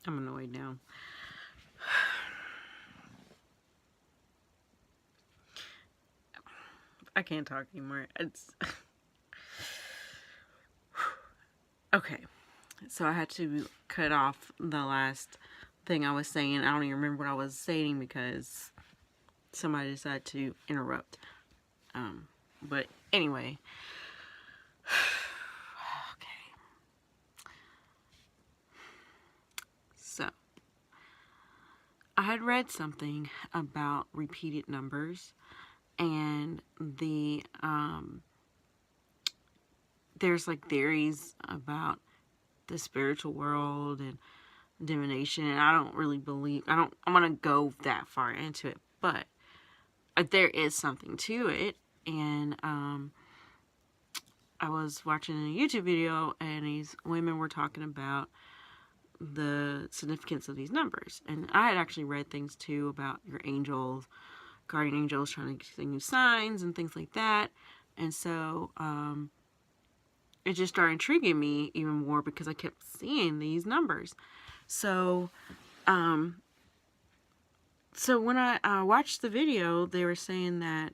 I'm annoyed now. I can't talk anymore. It's okay. So I had to cut off the last thing I was saying. I don't even remember what I was saying because somebody decided to interrupt. But anyway. Okay. So I had read something about repeated numbers and there's like theories about the spiritual world and divination, and I don't really believe I'm gonna go that far into it, but there is something to it. And I was watching a YouTube video and these women were talking about the significance of these numbers, and I had actually read things too about your angels, guardian angels trying to send you signs and things like that. And so it just started intriguing me even more because I kept seeing these numbers. So so when I watched the video, they were saying that,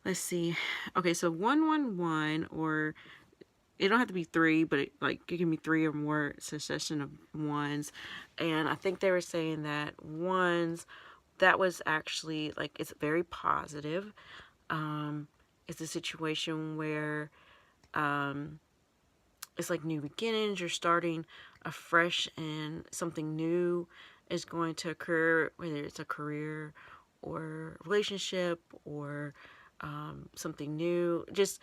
let's see, okay, so 111, or it don't have to be three, but it can be three or more succession of ones. And I think they were saying that ones, that was actually like, it's very positive. It's a situation where it's like new beginnings. You're starting afresh, and something new is going to occur, whether it's a career or relationship or something new. Just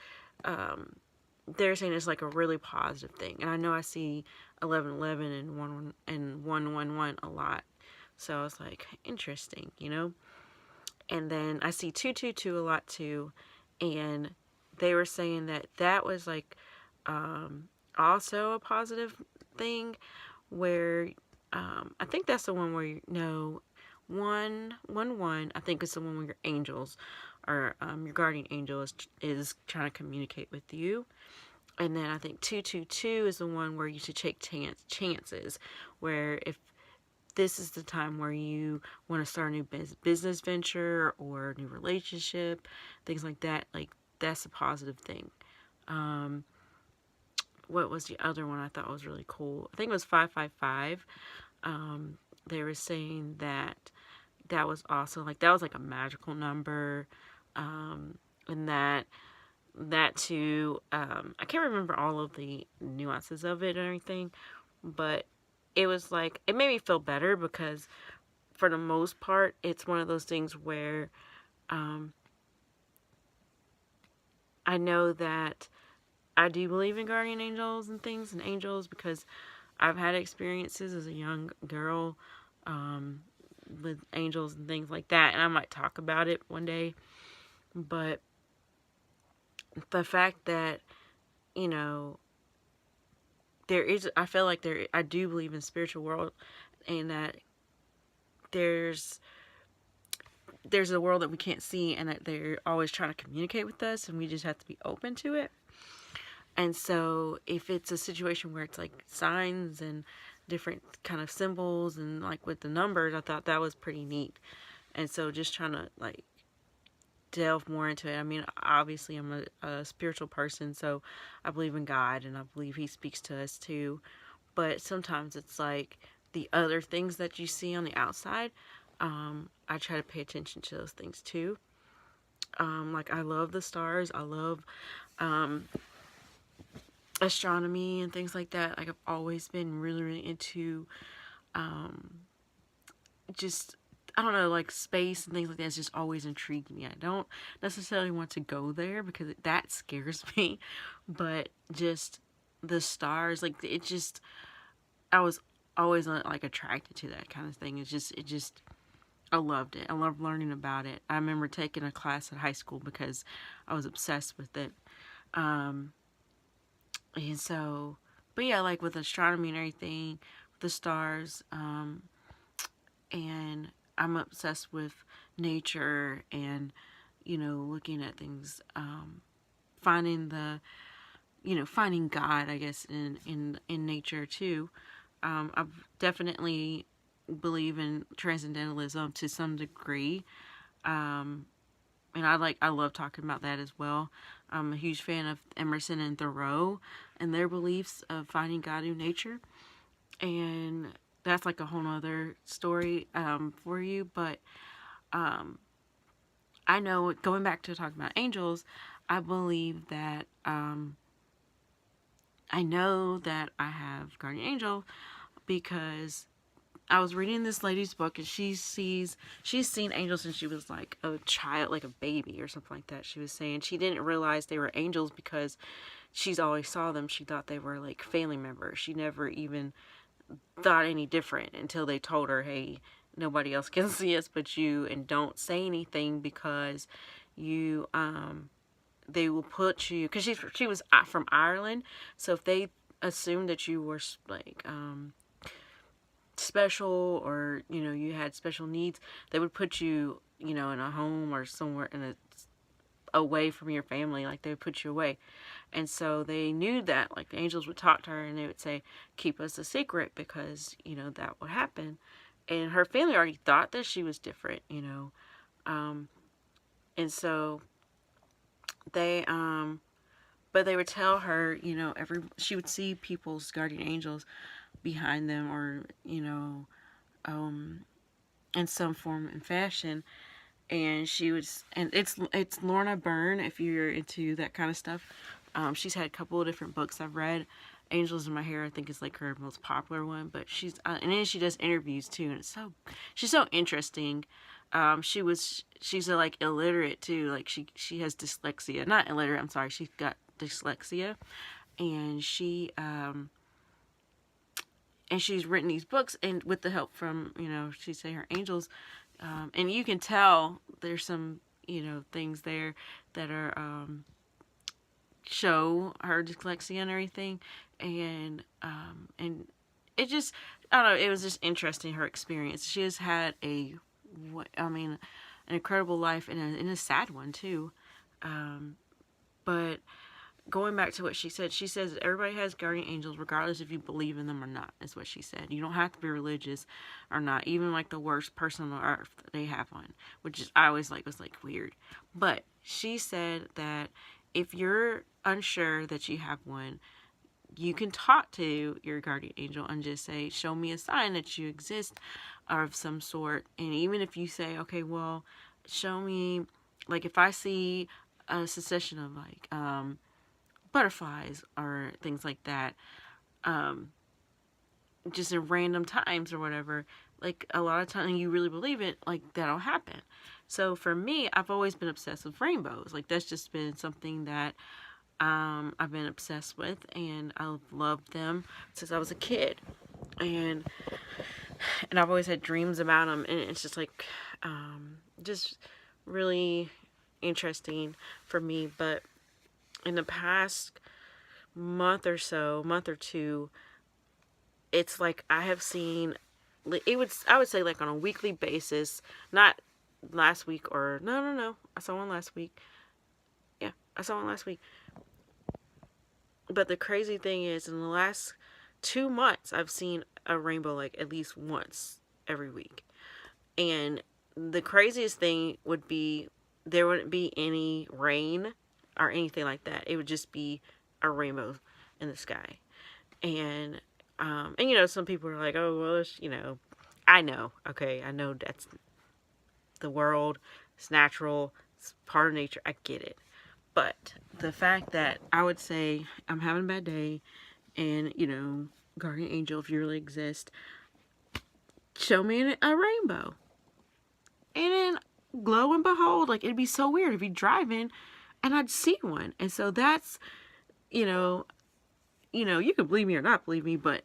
they're saying it's like a really positive thing. And I know I see 1111 and 111 a lot, so it's like interesting, you know. And then I see 222 a lot too, and they were saying that that was like also a positive thing, where I think that's the one where you know 111. I think it's the one where your angels or your guardian angel is trying to communicate with you. And then I think 222 is the one where you should take chances, where if this is the time where you want to start a new business venture or a new relationship, things like that. Like, that's a positive thing. What was the other one I thought was really cool? I think it was 555. They were saying that that was also like, that was like a magical number. And that too, I can't remember all of the nuances of it or anything, but it was like, it made me feel better because for the most part, it's one of those things where I know that I do believe in guardian angels and things and angels because I've had experiences as a young girl with angels and things like that, and I might talk about it one day. But the fact that, you know, there is, I feel like I do believe in spiritual world, and that there's a world that we can't see, and that they're always trying to communicate with us, and we just have to be open to it. And so if it's a situation where it's like signs and different kind of symbols and like with the numbers, I thought that was pretty neat. And so just trying to like delve more into it. I mean, obviously I'm a spiritual person, so I believe in God and I believe he speaks to us too. But sometimes it's like the other things that you see on the outside. I try to pay attention to those things too. Like, I love the stars. I love astronomy and things like that. Like, I've always been really, really into just, I don't know, like space and things like that. It's just always intrigued me. I don't necessarily want to go there because that scares me, but just the stars, like, it just, I was always like attracted to that kind of thing. It just I loved it. I loved learning about it. I remember taking a class in high school because I was obsessed with it. And so, but yeah, like with astronomy and everything, the stars, and I'm obsessed with nature and, you know, looking at things, finding finding God, I guess, in nature too. I definitely believe in transcendentalism to some degree. Um, and I love talking about that as well. I'm a huge fan of Emerson and Thoreau and their beliefs of finding God in nature, and that's like a whole nother story for you. But um, I know, going back to talking about angels, I believe that I know that I have guardian angel because I was reading this lady's book, and she's seen angels since she was like a child, like a baby or something like that. She was saying she didn't realize they were angels because she's always saw them. She thought they were like family members. She never even thought any different until they told her, "Hey, nobody else can see us but you, and don't say anything because you they will put you," because she was from Ireland, so if they assumed that you were like special, or you had special needs, they would put you in a home or somewhere away from your family. Like, they would put you away. And so they knew that, like, the angels would talk to her and they would say, keep us a secret, because that would happen. And her family already thought that she was different. And so they but they would tell her, she would see people's guardian angels behind them, or in some form and fashion. And it's Lorna Byrne, if you're into that kind of stuff. She's had a couple of different books I've read. Angels in My Hair, I think, is like her most popular one, but and then she does interviews too, and she's so interesting. She's like illiterate too, like she has dyslexia, not illiterate, I'm sorry, she's got dyslexia, and she's written these books, and with the help from, she say her angels, and you can tell there's some, things there that are, show her dyslexia and everything, and it just, I don't know, it was just interesting, her experience. She has had an incredible life, and a sad one too, but going back to what she says that everybody has guardian angels regardless if you believe in them or not, is what she said. You don't have to be religious or not. Even like the worst person on earth, they have one, which is, I always was like weird. But she said that if you're unsure that you have one, you can talk to your guardian angel and just say, show me a sign that you exist of some sort. And even if you say, okay, well, show me, like, if I see a succession of like butterflies or things like that, just in random times or whatever, like, a lot of times you really believe it, like, that'll happen. So for me, I've always been obsessed with rainbows. Like, that's just been something that I've been obsessed with, and I've loved them since I was a kid, and I've always had dreams about them, and it's just like just really interesting for me. But in the past month or two, it's like I have seen, I would say, like, on a weekly basis, not last week, or no, I saw one last week. Yeah, I saw one last week. But the crazy thing is, in the last 2 months, I've seen a rainbow like at least once every week. And the craziest thing would be, there wouldn't be any rain or anything like that. It would just be a rainbow in the sky. And some people are like, oh, well, it's, I know, okay, I know that's the world, it's natural, it's part of nature, I get it. But the fact that I would say I'm having a bad day, and, guardian angel, if you really exist, show me a rainbow. And then, lo and behold, like, it'd be so weird if you're driving and I'd see one. And so that's, you can believe me or not believe me, but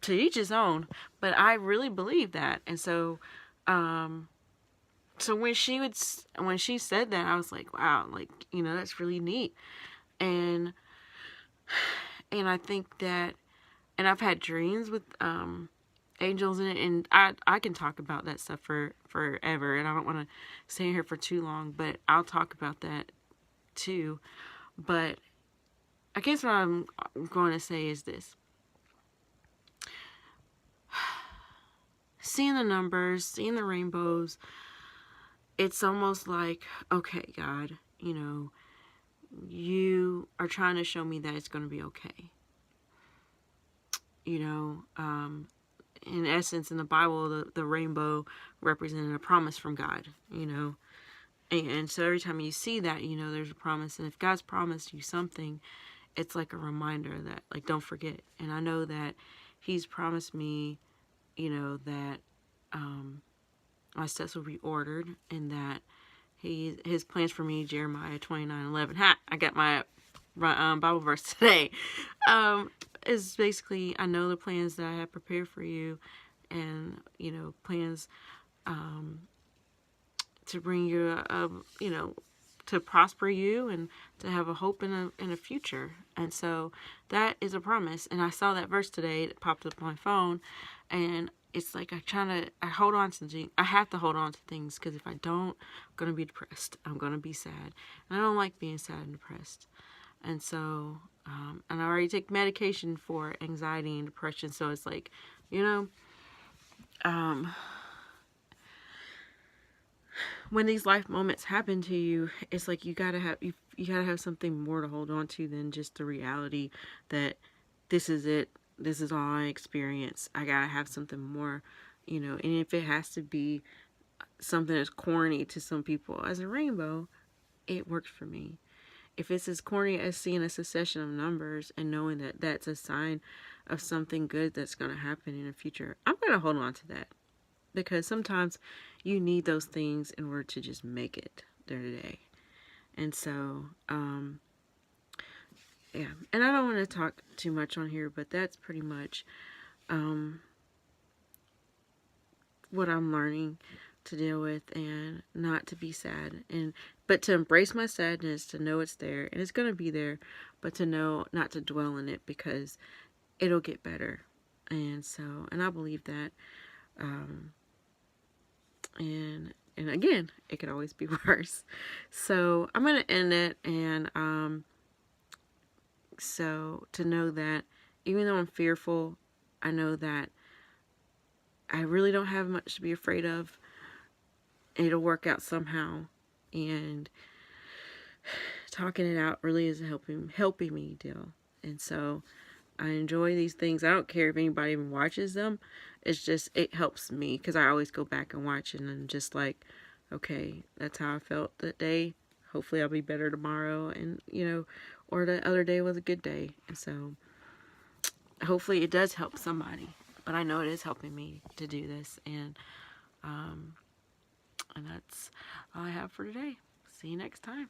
to each his own. But I really believe that. And so, so when she said that, I was like, wow, like, that's really neat. And I think that, and I've had dreams with angels in it, and I can talk about that stuff forever, and I don't want to stay here for too long, but I'll talk about that too. But I guess what I'm going to say is this: seeing the numbers, seeing the rainbows, it's almost like, okay, God, you are trying to show me that it's going to be okay. In essence, in the Bible, the rainbow represented a promise from God, And so every time you see that, there's a promise. And if God's promised you something, it's like a reminder that, like, don't forget. And I know that He's promised me, that my steps will be ordered, and that His plans for me, Jeremiah 29:11. I got my Bible verse today. Is basically, I know the plans that I have prepared for you, and plans to bring you to prosper you and to have a hope in a future. And so that is a promise. And I saw that verse today. It popped up on my phone, and it's like I hold on to things. I have to hold on to things, because if I don't, I'm going to be depressed. I'm going to be sad. And I don't like being sad and depressed. And so, and I already take medication for anxiety and depression. So it's like, when these life moments happen to you, it's like you gotta have something more to hold on to than just the reality that this is it. This is all I experience. I gotta have something more, and if it has to be something that's corny to some people, as a rainbow, it works for me. If it's as corny as seeing a succession of numbers and knowing that that's a sign of something good that's going to happen in the future, I'm going to hold on to that. Because sometimes you need those things in order to just make it there today. And so, yeah. And I don't want to talk too much on here, but that's pretty much what I'm learning to deal with, and not to be sad, but to embrace my sadness, to know it's there and it's going to be there, but to know not to dwell in it, because it'll get better. And so, and I believe that, and again, it could always be worse. So I'm going to end it. And so to know that even though I'm fearful, I know that I really don't have much to be afraid of. It'll work out somehow. And talking it out really is helping me deal. And so I enjoy these things. I don't care if anybody even watches them. It's just, it helps me, because I always go back and watch it, and I'm just like, okay, that's how I felt that day. Hopefully I'll be better tomorrow. And, or the other day was a good day. And so hopefully it does help somebody. But I know it is helping me to do this. And that's all I have for today. See you next time.